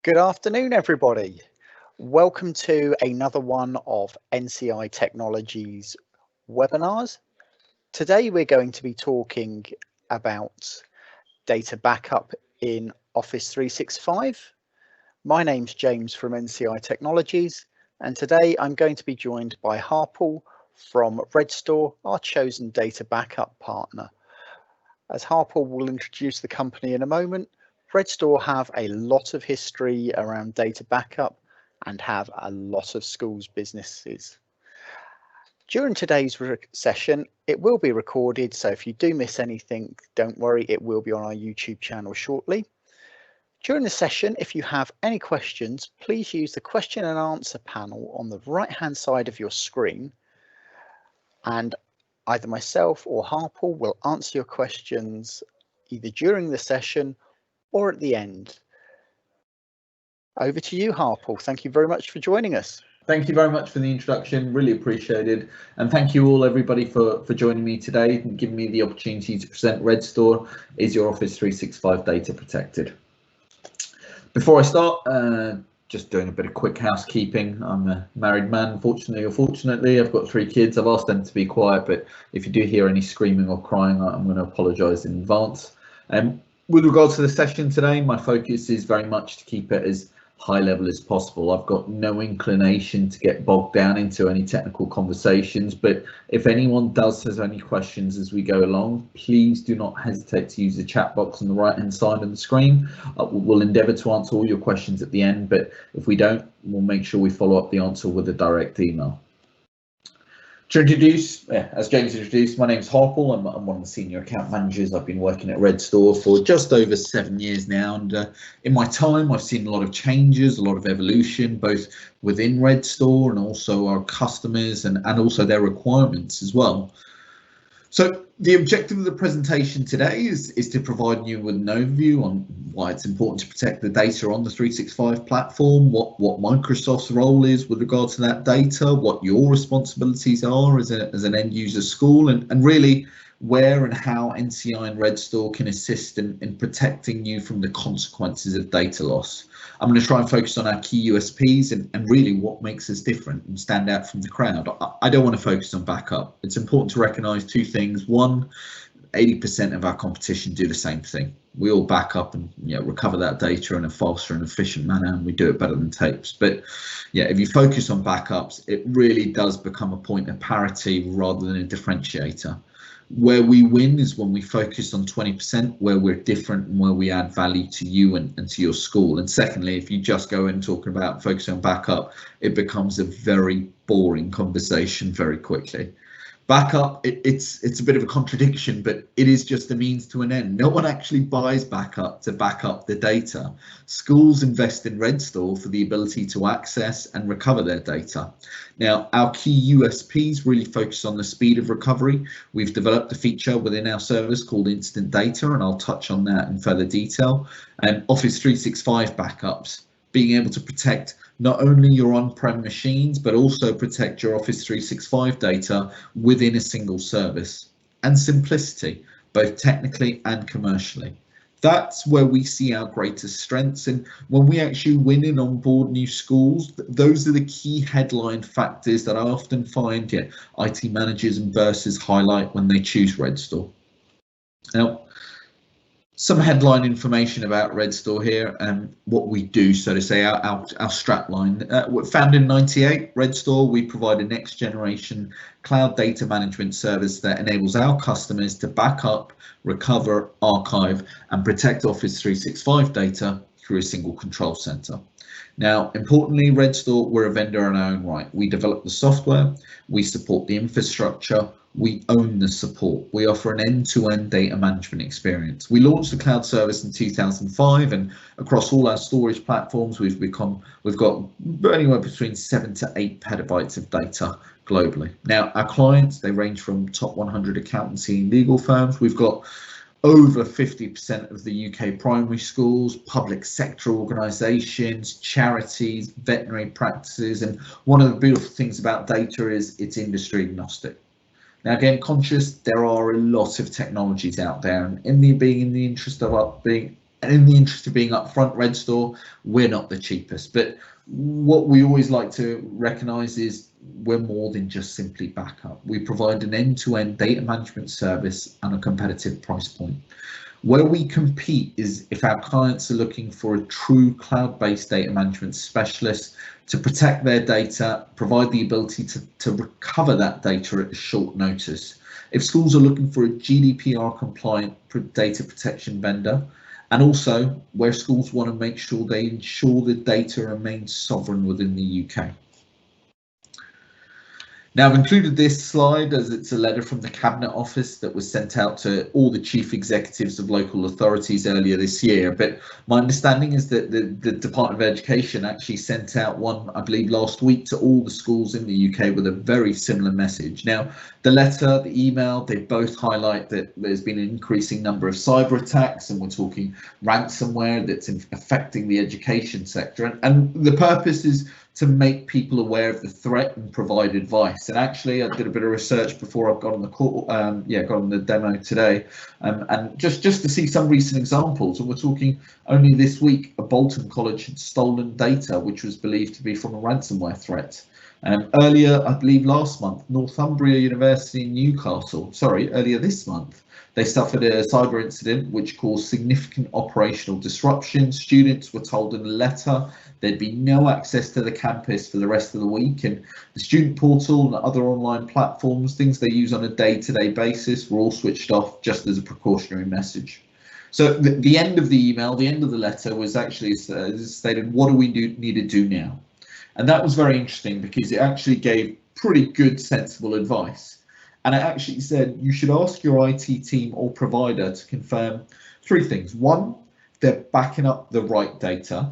Good afternoon, everybody. Welcome to another one of NCI Technologies webinars. Today we're going to be talking about data backup in Office 365. My name's James from NCI Technologies, and today I'm going to be joined by Harpal from Redstor, our chosen data backup partner. As Harpal will introduce the company in a moment, Redstor have a lot of history around data backup and have a lot of schools businesses. During today's session, it will be recorded, so if you do miss anything, don't worry, it will be on our YouTube channel shortly. During the session, if you have any questions, please use the question and answer panel on the right-hand side of your screen, and either myself or Harpal will answer your questions either during the session or at the end. Over to you, Harpal. Thank you very much for joining us. Thank you very much for the introduction, really appreciated. And thank you all everybody for joining me today and giving me the opportunity to present Redstor. Is your Office 365 data protected? Before I start, just doing a bit of quick housekeeping. I'm a married man, fortunately or fortunately. I've got 3 kids. I've asked them to be quiet, but if you do hear any screaming or crying, I'm going to apologise in advance. With regards to the session today, my focus is very much to keep it as high level as possible. I've got no inclination to get bogged down into any technical conversations, but if anyone does have any questions as we go along, please do not hesitate to use the chat box on the right hand side of the screen. We'll endeavour to answer all your questions at the end, but if we don't, we'll make sure we follow up the answer with a direct email. To introduce, as James introduced, my name is Harpal. I'm one of the senior account managers. I've been working at Redstor for just over 7 years now, and in my time I've seen a lot of changes, a lot of evolution, both within Redstor and also our customers and also their requirements as well. So the objective of the presentation today is to provide you with an overview on why it's important to protect the data on the 365 platform, what Microsoft's role is with regard to that data, what your responsibilities are as an end user school, and really where and how NCI and Redstor can assist in protecting you from the consequences of data loss. I'm going to try and focus on our key USPs and really what makes us different and stand out from the crowd. I don't want to focus on backup. It's important to recognise 2 things. One, 80% of our competition do the same thing. We all back up and recover that data in a faster and efficient manner, and we do it better than tapes. But yeah, if you focus on backups, it really does become a point of parity rather than a differentiator. Where we win is when we focus on 20%, where we're different and where we add value to you and to your school. And secondly, if you just go in talking about focusing on backup, it becomes a very boring conversation very quickly. Backup, it's a bit of a contradiction, but it is just a means to an end. No one actually buys backup to back up the data. Schools invest in Redstor for the ability to access and recover their data. Now, our key USPs really focus on the speed of recovery. We've developed a feature within our service called Instant Data, and I'll touch on that in further detail. And Office 365 backups, being able to protect not only your on-prem machines, but also protect your Office 365 data within a single service. And simplicity, both technically and commercially. That's where we see our greatest strengths. And when we actually win and onboard new schools, those are the key headline factors that I often find IT managers and bursars highlight when they choose Redstor. Now, some headline information about Redstor here and what we do, so to say, our strapline. We're founded in '98, Redstor. We provide a next generation cloud data management service that enables our customers to back up, recover, archive, and protect Office 365 data through a single control center. Now, importantly, Redstor, we're a vendor in our own right. We develop the software, we support the infrastructure, we own the support. We offer an end-to-end data management experience. We launched the cloud service in 2005, and across all our storage platforms, we've got anywhere between 7 to 8 petabytes of data globally. Now, our clients, they range from top 100 accountancy and legal firms. We've got over 50% of the UK primary schools, public sector organisations, charities, veterinary practices, and one of the beautiful things about data is it's industry agnostic. Now, again, conscious there are a lot of technologies out there, and being in the interest of being And in the interest of being upfront, Redstor, we're not the cheapest, but what we always like to recognise is we're more than just simply backup. We provide an end-to-end data management service and a competitive price point. Where we compete is if our clients are looking for a true cloud-based data management specialist to protect their data, provide the ability to recover that data at a short notice. If schools are looking for a GDPR compliant data protection vendor, and also where schools want to make sure they ensure the data remains sovereign within the UK. Now, I've included this slide as it's a letter from the Cabinet Office that was sent out to all the chief executives of local authorities earlier this year. But my understanding is that the Department of Education actually sent out one, I believe, last week to all the schools in the UK with a very similar message. Now, the letter, the email, they both highlight that there's been an increasing number of cyber attacks, and we're talking ransomware that's affecting the education sector. And the purpose is to make people aware of the threat and provide advice. And actually, I did a bit of research before I got on the call, got on the demo today, and just to see some recent examples. And we're talking only this week, a Bolton College had stolen data, which was believed to be from a ransomware threat. Earlier, I believe last month, Northumbria University in Newcastle, earlier this month, they suffered a cyber incident which caused significant operational disruption. Students were told in a letter there'd be no access to the campus for the rest of the week, and the student portal and other online platforms, things they use on a day-to-day basis, were all switched off just as a precautionary message. So the end of the email, the end of the letter was actually stated, what do we need to do now? And that was very interesting because it actually gave pretty good, sensible advice. And it actually said you should ask your IT team or provider to confirm three things. One, they're backing up the right data.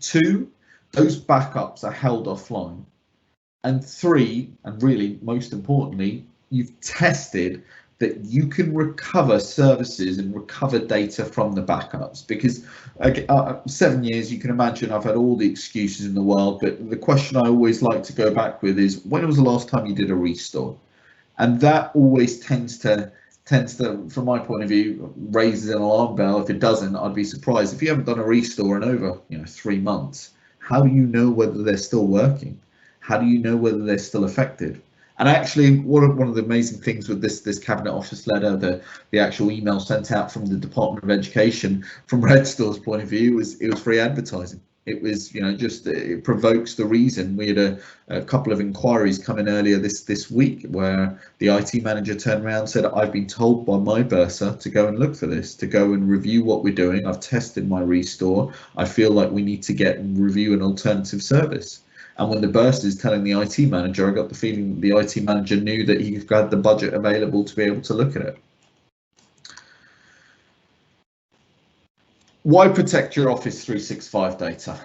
Two, those backups are held offline. And three, and really most importantly, you've tested that you can recover services and recover data from the backups. Because 7 years, you can imagine I've had all the excuses in the world, but the question I always like to go back with is, when was the last time you did a restore? And that always tends to, from my point of view, raises an alarm bell. If it doesn't, I'd be surprised. If you haven't done a restore in over 3 months, how do you know whether they're still working? How do you know whether they're still affected? And actually, one of the amazing things with this Cabinet Office letter, the actual email sent out from the Department of Education, from Redstor's point of view, was it was free advertising. It was, it provokes the reason. We had a couple of inquiries come in earlier this week where the IT manager turned around and said, I've been told by my bursar to go and look for this, to go and review what we're doing. I've tested my restore. I feel like we need to get and review an alternative service. And when the bursar is telling the IT manager, I got the feeling the IT manager knew that he had the budget available to be able to look at it. Why protect your Office 365 data?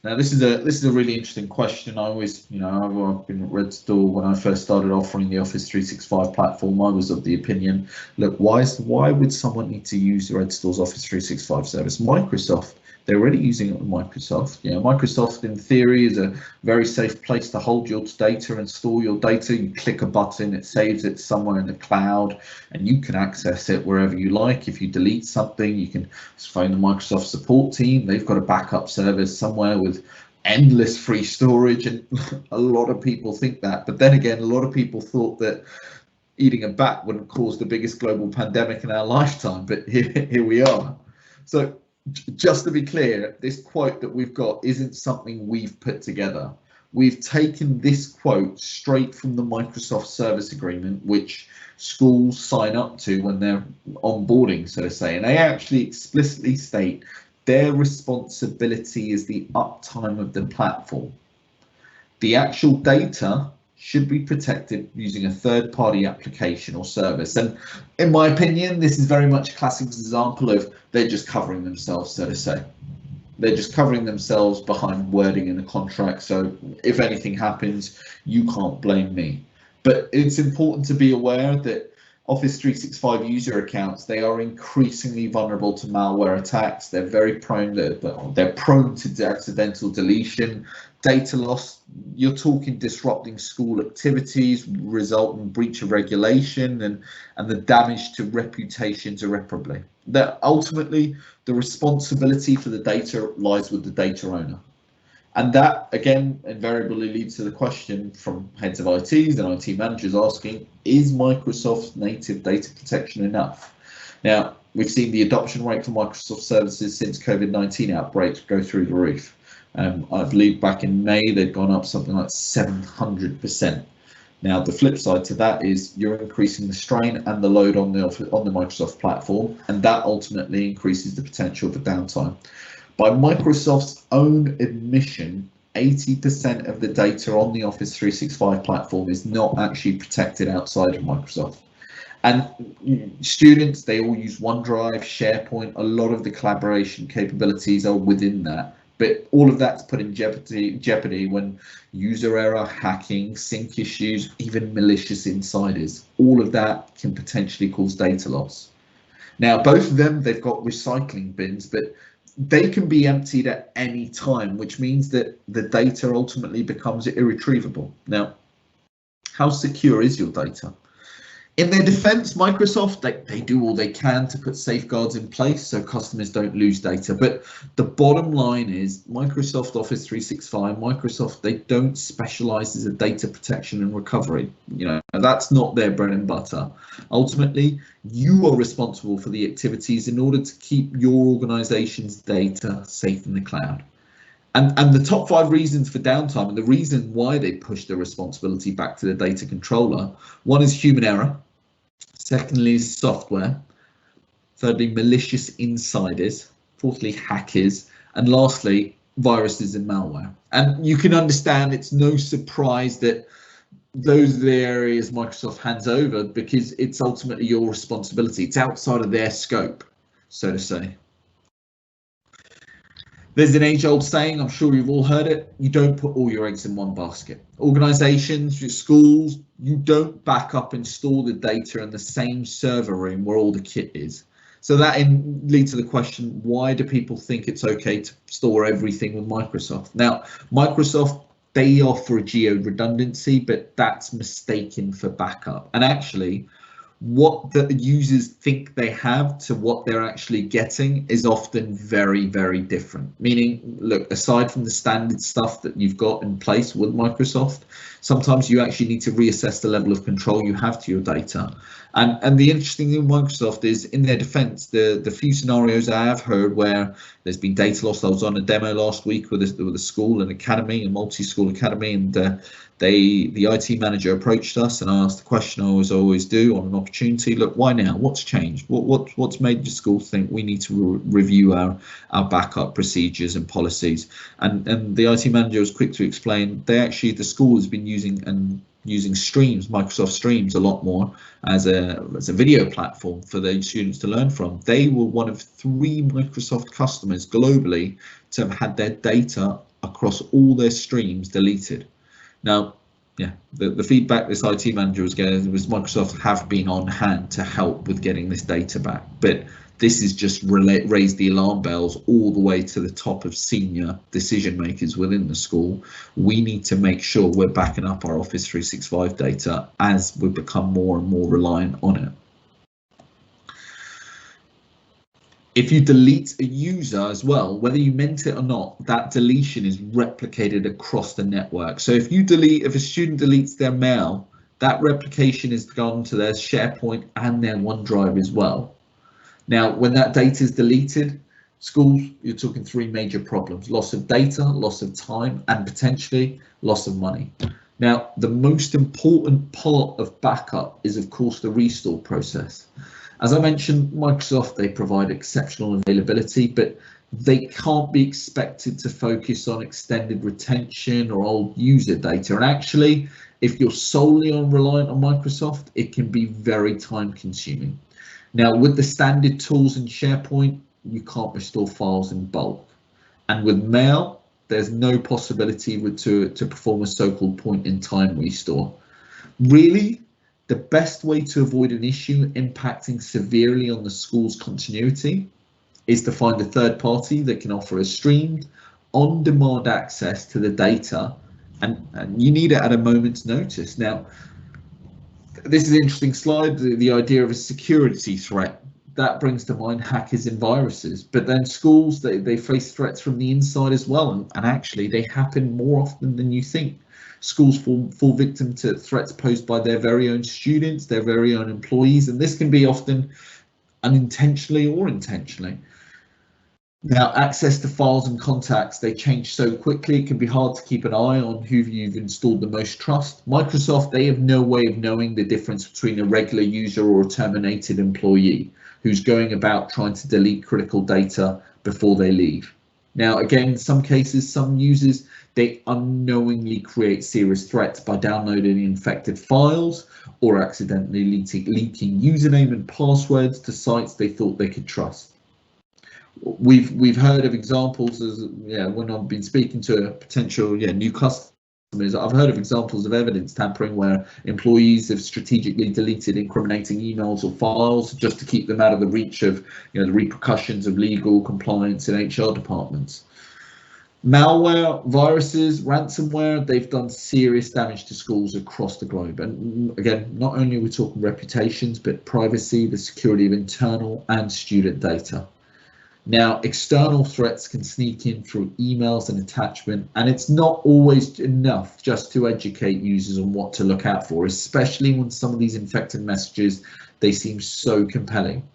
Now, this is a really interesting question. I always, I've been at Redstor when I first started offering the Office 365 platform. I was of the opinion, look, why would someone need to use Redstor's Office 365 service? Microsoft, they're already using it with Microsoft. Microsoft in theory is a very safe place to hold your data and store your data. You click a button, it saves it somewhere in the cloud, and you can access it wherever you like. If you delete something, you can phone the Microsoft support team. They've got a backup service somewhere with endless free storage, and a lot of people think that. But then again, a lot of people thought that eating a bat wouldn't cause the biggest global pandemic in our lifetime, but here we are. So just to be clear, this quote that we've got isn't something we've put together. We've taken this quote straight from the Microsoft service agreement, which schools sign up to when they're onboarding, so to say, and they actually explicitly state their responsibility is the uptime of the platform. The actual data should be protected using a third-party application or service. And in my opinion, this is very much a classic example of they're just covering themselves, so to say. They're just covering themselves behind wording in the contract. So if anything happens, you can't blame me. But it's important to be aware that Office 365 user accounts, they are increasingly vulnerable to malware attacks. They're very prone, they're prone to accidental deletion, data loss. You're talking disrupting school activities, result in breach of regulation, and the damage to reputations irreparably. That ultimately, the responsibility for the data lies with the data owner. And that, again, invariably leads to the question from heads of ITs and IT managers asking, is Microsoft's native data protection enough? Now, we've seen the adoption rate for Microsoft services since COVID-19 outbreaks go through the roof. I believe back in May, they'd gone up something like 700%. Now, the flip side to that is you're increasing the strain and the load on the Microsoft platform, and that ultimately increases the potential for downtime. By Microsoft's own admission, 80% of the data on the Office 365 platform is not actually protected outside of Microsoft. And students, they all use OneDrive, SharePoint, a lot of the collaboration capabilities are within that. But all of that's put in jeopardy when user error, hacking, sync issues, even malicious insiders, all of that can potentially cause data loss. Now, both of them, they've got recycling bins, but they can be emptied at any time, which means that the data ultimately becomes irretrievable. Now, how secure is your data? In their defense, Microsoft, they do all they can to put safeguards in place so customers don't lose data. But the bottom line is Microsoft Office 365, Microsoft, they don't specialize as a data protection and recovery. You know, that's not their bread and butter. Ultimately, you are responsible for the activities in order to keep your organization's data safe in the cloud. And the top 5 reasons for downtime and the reason why they push the responsibility back to the data controller, one is human error. Secondly is software. Thirdly, malicious insiders. Fourthly, hackers. And lastly, viruses and malware. And you can understand it's no surprise that those are the areas Microsoft hands over because it's ultimately your responsibility. It's outside of their scope, so to say. There's an age-old saying, I'm sure you've all heard it, you don't put all your eggs in one basket. Organizations, your schools, you don't back up and store the data in the same server room where all the kit is. So that leads to the question, why do people think it's okay to store everything with Microsoft? Now, Microsoft, they offer a geo redundancy, but that's mistaken for backup. And actually, what the users think they have to what they're actually getting is often very, very different. Meaning, look, aside from the standard stuff that you've got in place with Microsoft, sometimes you actually need to reassess the level of control you have to your data. And the interesting thing with Microsoft is, in their defense, the few scenarios I have heard where there's been data loss. I was on a demo last week with a school, an academy, a multi-school academy, and the IT manager approached us and I asked the question I always do on an opportunity. Look, why now? What's changed? What's made the school think we need to review our backup procedures and policies? And the IT manager was quick to explain the school has been using Streams, Microsoft Streams, a lot more as a video platform for the students to learn from. They were one of 3 Microsoft customers globally to have had their data across all their streams deleted. Now, yeah, the feedback this IT manager was getting was Microsoft have been on hand to help with getting this data back, but this is just raised the alarm bells all the way to the top of senior decision makers within the school. We need to make sure we're backing up our Office 365 data as we become more and more reliant on it. If you delete a user as well, whether you meant it or not, that deletion is replicated across the network. So if a student deletes their mail, that replication has gone to their SharePoint and their OneDrive as well. Now, when that data is deleted, schools, you're talking 3 major problems: loss of data, loss of time, and potentially loss of money. Now, the most important part of backup is, of course, the restore process. As I mentioned, Microsoft, they provide exceptional availability, but they can't be expected to focus on extended retention or old user data. And actually, if you're solely reliant on Microsoft, it can be very time consuming. Now, with the standard tools in SharePoint, you can't restore files in bulk. And with Mail, there's no possibility to perform a so-called point-in-time restore. Really, the best way to avoid an issue impacting severely on the school's continuity is to find a third party that can offer a streamed, on-demand access to the data, and you need it at a moment's notice. Now, this is an interesting slide, the idea of a security threat. That brings to mind hackers and viruses, but then schools, they face threats from the inside as well, and actually they happen more often than you think. Schools fall victim to threats posed by their very own students, their very own employees, and this can be often unintentionally or intentionally. Now, access to files and contacts, they change so quickly, it can be hard to keep an eye on who you've installed the most trust. Microsoft, they have no way of knowing the difference between a regular user or a terminated employee who's going about trying to delete critical data before they leave. Now, again, in some cases, some users, they unknowingly create serious threats by downloading infected files or accidentally leaking username and passwords to sites they thought they could trust. We've heard of examples, as when I've been speaking to potential new customers, I've heard of examples of evidence tampering where employees have strategically deleted incriminating emails or files just to keep them out of the reach of the repercussions of legal, compliance and HR departments. Malware, viruses, ransomware, they've done serious damage to schools across the globe. And again, not only are we talking reputations, but privacy, the security of internal and student data. Now, external threats can sneak in through emails and attachment, and it's not always enough just to educate users on what to look out for, especially when some of these infected messages, they seem so compelling.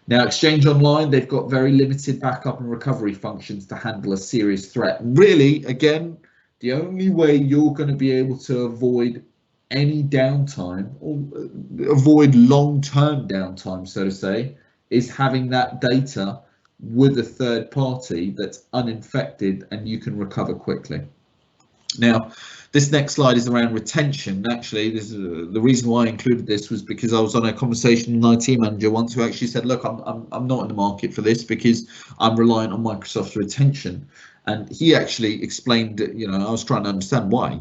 Now, Exchange Online, they've got very limited backup and recovery functions to handle a serious threat. And really, again, the only way you're going to be able to avoid any downtime or avoid long-term downtime, so to say, is having that data with a third party that's uninfected and you can recover quickly. Now, this next slide is around retention. Actually, this is the reason why I included this was because I was on a conversation with an IT manager once who actually said, look, I'm not in the market for this because I'm reliant on Microsoft's retention. And he actually explained that, I was trying to understand why,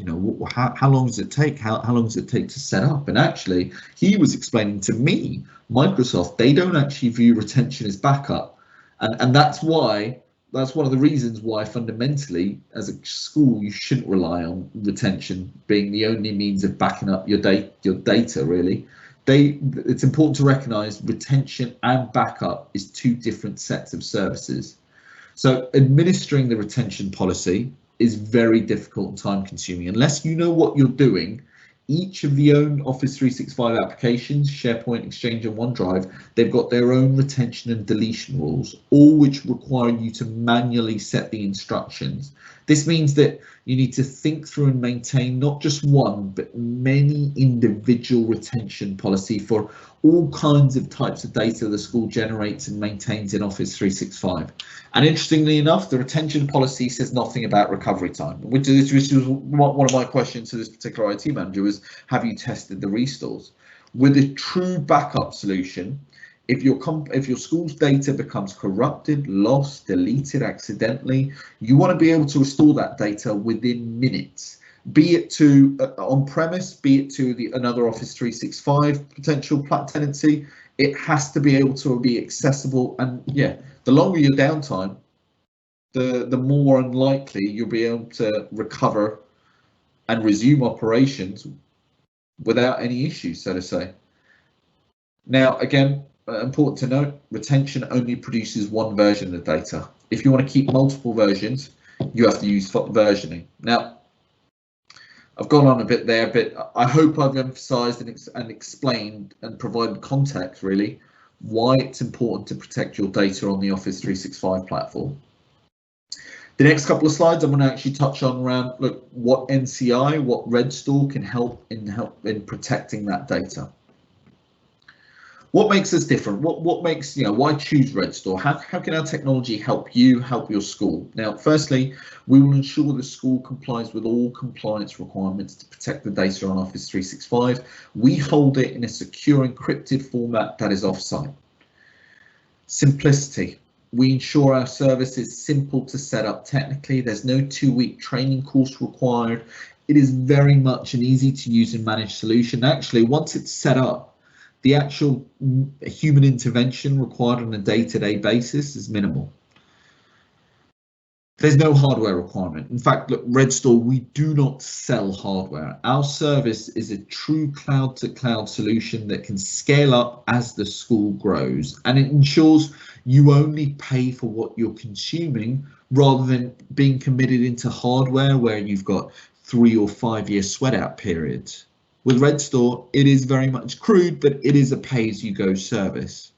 how long does it take? How long does it take to set up? And actually, he was explaining to me, Microsoft, they don't actually view retention as backup. And that's one of the reasons why fundamentally as a school you shouldn't rely on retention being the only means of backing up your data really. It's important to recognize retention and backup is two different sets of services. So administering the retention policy is very difficult and time consuming unless you know what you're doing. Each of the own Office 365 applications, SharePoint, Exchange and OneDrive, they've got their own retention and deletion rules, all which require you to manually set the instructions. This means that you need to think through and maintain not just one, but many individual retention policy for all kinds of types of data the school generates and maintains in Office 365. And interestingly enough, the retention policy says nothing about recovery time, which was one of my questions to this particular IT manager was, have you tested the restores? With a true backup solution, if your school's data becomes corrupted, lost, deleted accidentally, you want to be able to restore that data within minutes, be it to on-premise, be it to another Office 365 potential tenancy. It has to be able to be accessible, and the longer your downtime, the more unlikely you'll be able to recover and resume operations without any issues, so to say. Now, again, important to note, retention only produces one version of data. If you want to keep multiple versions, you have to use versioning. Now, I've gone on a bit there, but I hope I've emphasised and explained and provided context really why it's important to protect your data on the Office 365 platform. The next couple of slides I'm going to actually touch on around what NCI, what Redstor can help in protecting that data. What makes us different? What makes, why choose Redstor? How can our technology help you, help your school? Now, firstly, we will ensure the school complies with all compliance requirements to protect the data on Office 365. We hold it in a secure encrypted format that is offsite. Simplicity. We ensure our service is simple to set up technically. There's no 2-week training course required. it is very much an easy to use and manage solution. Actually, once it's set up, the actual human intervention required on a day-to-day basis is minimal. There's no hardware requirement. In fact, look, Redstor, we do not sell hardware. Our service is a true cloud-to-cloud solution that can scale up as the school grows, and it ensures you only pay for what you're consuming rather than being committed into hardware where you've got 3 or 5 year sweat out periods. With Redstor, it is very much crude, but it is a pay-as-you-go service.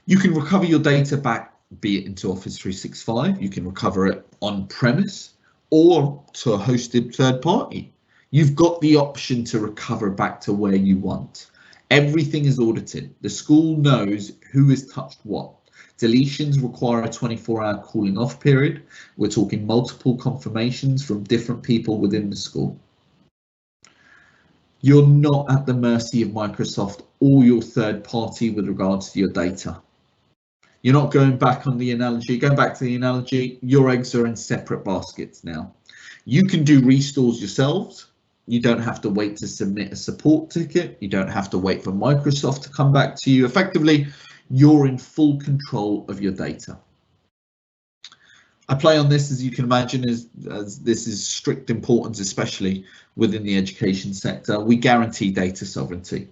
You can recover your data back, be it into Office 365, you can recover it on premise or to a hosted third party. You've got the option to recover back to where you want. Everything is audited. The school knows who has touched what. Deletions require a 24-hour cooling off period. We're talking multiple confirmations from different people within the school. You're not at the mercy of Microsoft or your third party with regards to your data. You're not going back to the analogy, your eggs are in separate baskets now. You can do restores yourselves. You don't have to wait to submit a support ticket. You don't have to wait for Microsoft to come back to you. Effectively, you're in full control of your data. I play on this, as you can imagine, as this is strict importance, especially within the education sector. We guarantee data sovereignty.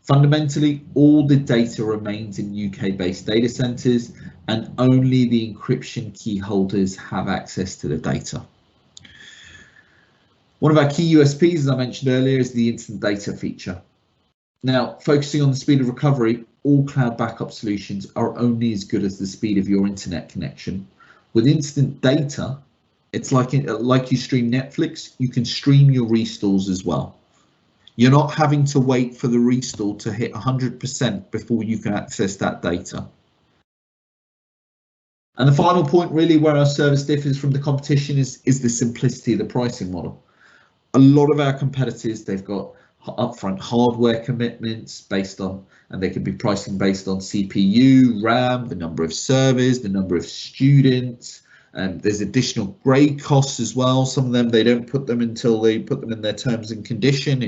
Fundamentally, all the data remains in UK-based data centres, and only the encryption key holders have access to the data. One of our key USPs, as I mentioned earlier, is the instant data feature. Now, focusing on the speed of recovery, all cloud backup solutions are only as good as the speed of your internet connection. With instant data, it's like you stream Netflix, you can stream your restores as well. You're not having to wait for the restore to hit 100% before you can access that data. And the final point really where our service differs from the competition is the simplicity of the pricing model. A lot of our competitors, they've got upfront hardware commitments based on, and they can be pricing based on CPU, RAM, the number of servers, the number of students, and there's additional grade costs as well. Some of them, they don't put them until they put them in their terms and condition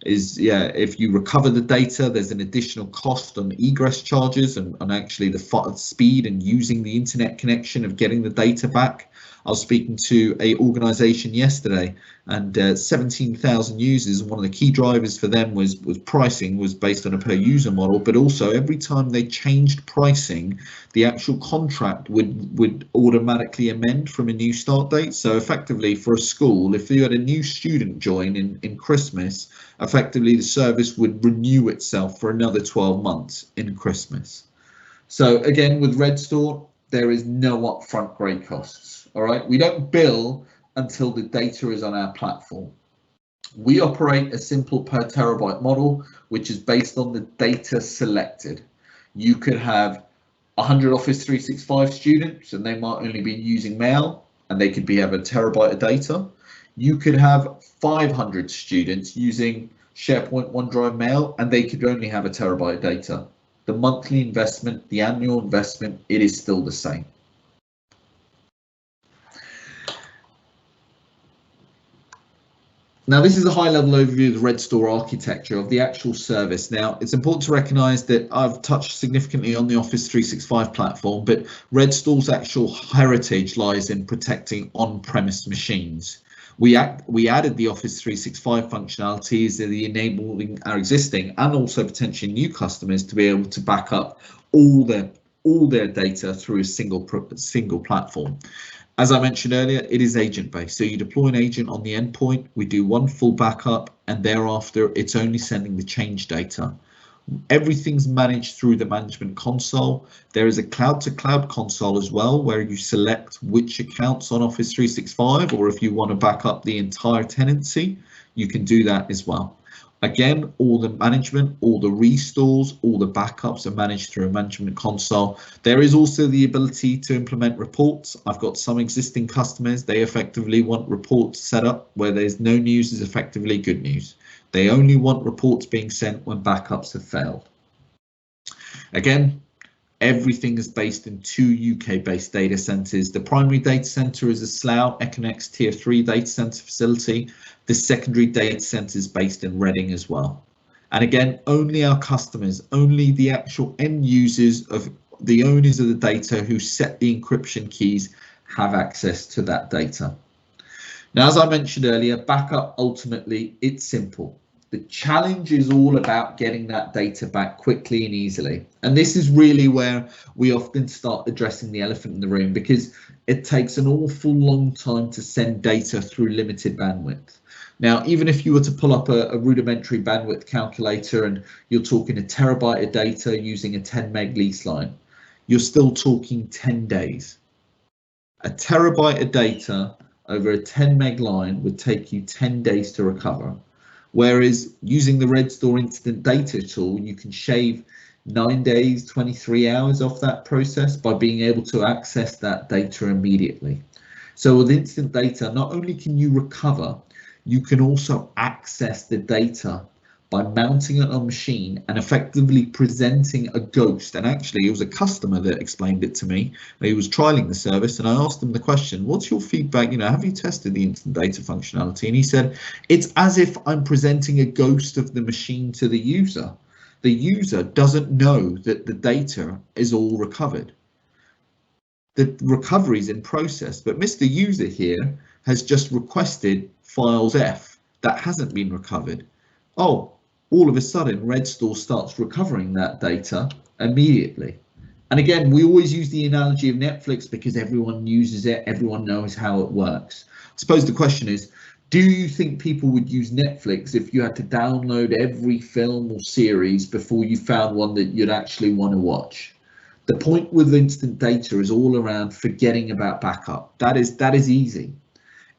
if you recover the data, there's an additional cost on egress charges and actually the speed and using the internet connection of getting the data back. I was speaking to a organization yesterday, and 17,000 users, and one of the key drivers for them was pricing was based on a per user model, but also every time they changed pricing, the actual contract would automatically amend from a new start date. So effectively for a school, if you had a new student join in Christmas, effectively the service would renew itself for another 12 months in Christmas. So again, with Redstor, there is no upfront grade costs. All right, we don't bill until the data is on our platform. We operate a simple per terabyte model, which is based on the data selected. You could have 100 Office 365 students and they might only be using mail and they could have a terabyte of data. You could have 500 students using SharePoint, OneDrive, Mail, and they could only have a terabyte of data. The monthly investment, the annual investment, it is still the same. Now, this is a high-level overview of the Redstor architecture of the actual service. Now, it's important to recognise that I've touched significantly on the Office 365 platform, but Redstor's actual heritage lies in protecting on-premise machines. We added the Office 365 functionalities in the enabling our existing and also potentially new customers to be able to back up all their data through a single platform. As I mentioned earlier, it is agent-based. So you deploy an agent on the endpoint, we do one full backup, and thereafter it's only sending the change data. Everything's managed through the management console. There is a cloud-to-cloud console as well, where you select which accounts on Office 365, or if you want to back up the entire tenancy, you can do that as well. Again, all the management, all the restores, all the backups are managed through a management console. There is also the ability to implement reports. I've got some existing customers, they effectively want reports set up where there's no news is effectively good news. They only want reports being sent when backups have failed. Again, Everything is based in 2 UK-based data centres. The primary data centre is a Slough Equinix Tier 3 data centre facility. The secondary data centre is based in Reading as well. And again, only our customers, only the actual end users of the owners of the data who set the encryption keys have access to that data. Now, as I mentioned earlier, backup, ultimately, it's simple. The challenge is all about getting that data back quickly and easily. And this is really where we often start addressing the elephant in the room, because it takes an awful long time to send data through limited bandwidth. Now, even if you were to pull up a rudimentary bandwidth calculator and you're talking a terabyte of data using a 10 meg lease line, you're still talking 10 days. A terabyte of data over a 10 meg line would take you 10 days to recover. Whereas using the Redstor instant data tool, you can shave 9 days, 23 hours off that process by being able to access that data immediately. So with instant data, not only can you recover, you can also access the data by mounting it on a machine and effectively presenting a ghost. And actually, it was a customer that explained it to me. He was trialing the service, and I asked him the question, what's your feedback? Have you tested the instant data functionality? And he said, it's as if I'm presenting a ghost of the machine to the user. The user doesn't know that the data is all recovered. The recovery is in process, but Mr. User here has just requested files F that hasn't been recovered. Oh, all of a sudden Redstor starts recovering that data immediately. And again, we always use the analogy of Netflix because everyone uses it, everyone knows how it works. I suppose the question is, do you think people would use Netflix if you had to download every film or series before you found one that you'd actually want to watch? The point with instant data is all around forgetting about backup. That is easy.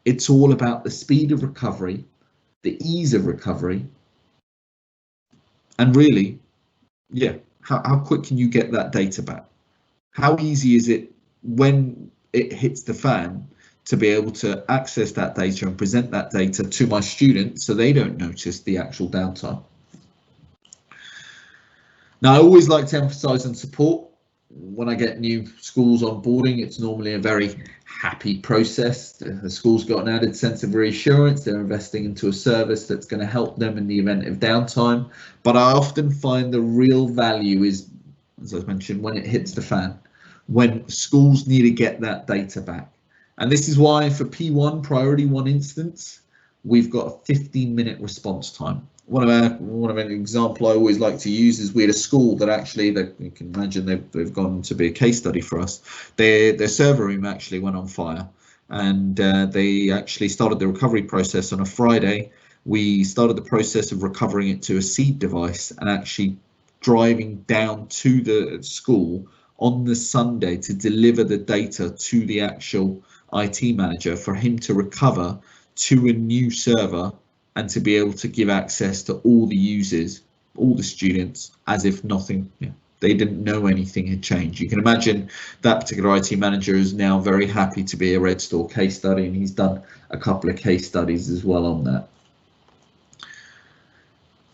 It's all about the speed of recovery, the ease of recovery, and really, yeah, how quick can you get that data back? How easy is it when it hits the fan to be able to access that data and present that data to my students so they don't notice the actual downtime? Now, I always like to emphasize on support. When I get new schools onboarding, it's normally a very happy process. The school's got an added sense of reassurance. They're investing into a service that's going to help them in the event of downtime. But I often find the real value is, as I mentioned, when it hits the fan, when schools need to get that data back. And this is why for P1 priority 1 instance, we've got a 15-minute response time. One of an example I always like to use is we had a school that actually, you can imagine they've gone to be a case study for us. Their server room actually went on fire, and they actually started the recovery process on a Friday. We started the process of recovering it to a seed device and actually driving down to the school on the Sunday to deliver the data to the actual IT manager for him to recover to a new server and to be able to give access to all the users, all the students, as if nothing, they didn't know anything had changed. You can imagine that particular IT manager is now very happy to be a Redstor case study, and he's done a couple of case studies as well on that.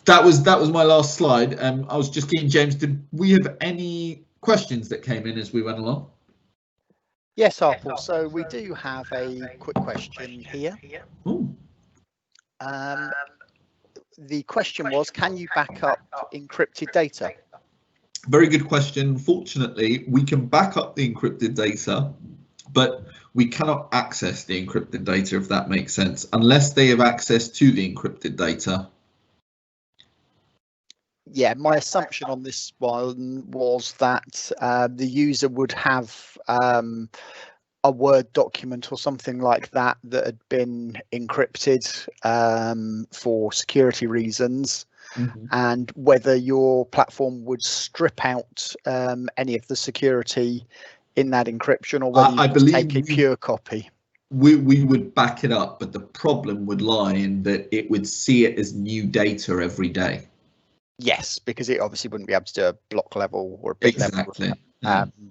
That was my last slide. I was just keen, James, did we have any questions that came in as we went along? Yes, Harpal. So we do have a quick question here. Ooh. The question was, can you back up encrypted data? Very good question. Fortunately, we can back up the encrypted data, but we cannot access the encrypted data, if that makes sense, unless they have access to the encrypted data. Yeah, my assumption on this one was that the user would have a Word document or something like that that had been encrypted for security reasons, and whether your platform would strip out any of the security in that encryption, or whether you could take a pure copy. We would back it up, but the problem would lie in that it would see it as new data every day. Yes, because it obviously wouldn't be able to do a block level or a bit level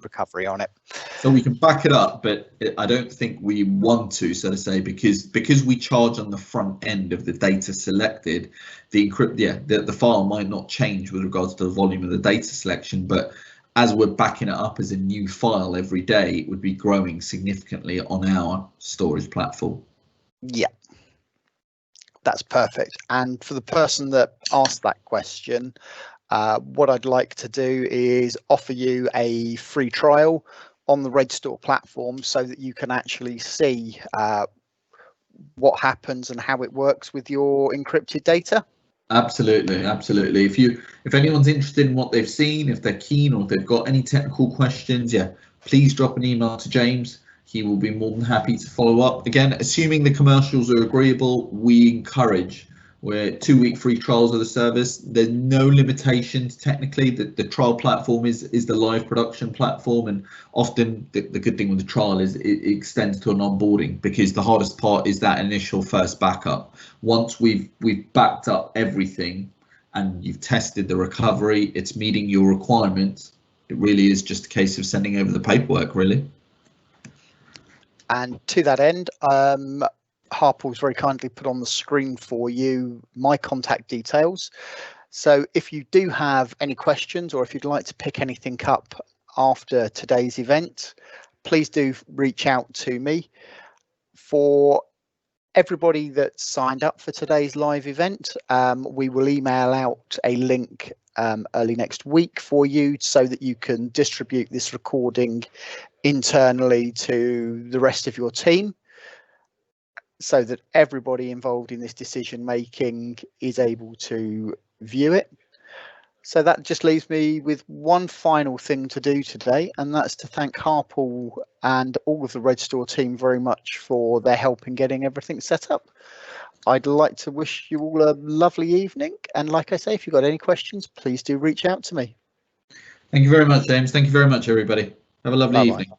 recovery on it. So we can back it up, but I don't think we want to, so to say, because we charge on the front end of the data selected. The file might not change with regards to the volume of the data selection, but as we're backing it up as a new file every day, it would be growing significantly on our storage platform. Yeah, that's perfect. And for the person that asked that question, what I'd like to do is offer you a free trial on the Redstor platform so that you can actually see what happens and how it works with your encrypted data. Absolutely, absolutely. If anyone's interested in what they've seen, if they're keen, or if they've got any technical questions, yeah, please drop an email to James. He will be more than happy to follow up. Again, assuming the commercials are agreeable, we encourage. We're 2-week free trials of the service. There's no limitations technically. The trial platform is the live production platform, and often the good thing with the trial is it extends to an onboarding, because the hardest part is that initial first backup. Once we've backed up everything and you've tested the recovery, it's meeting your requirements, it really is just a case of sending over the paperwork, really. And to that end, Harpal's very kindly put on the screen for you my contact details. So if you do have any questions, or if you'd like to pick anything up after today's event, please do reach out to me. For everybody that signed up for today's live event, we will email out a link early next week for you so that you can distribute this recording internally to the rest of your team, so that everybody involved in this decision making is able to view it. So that just leaves me with one final thing to do today, and that's to thank Harpal and all of the Redstor team very much for their help in getting everything set up. I'd like to wish you all a lovely evening, and like I say, if you've got any questions, please do reach out to me. Thank you very much, James. Thank you very much, everybody. Have a lovely evening.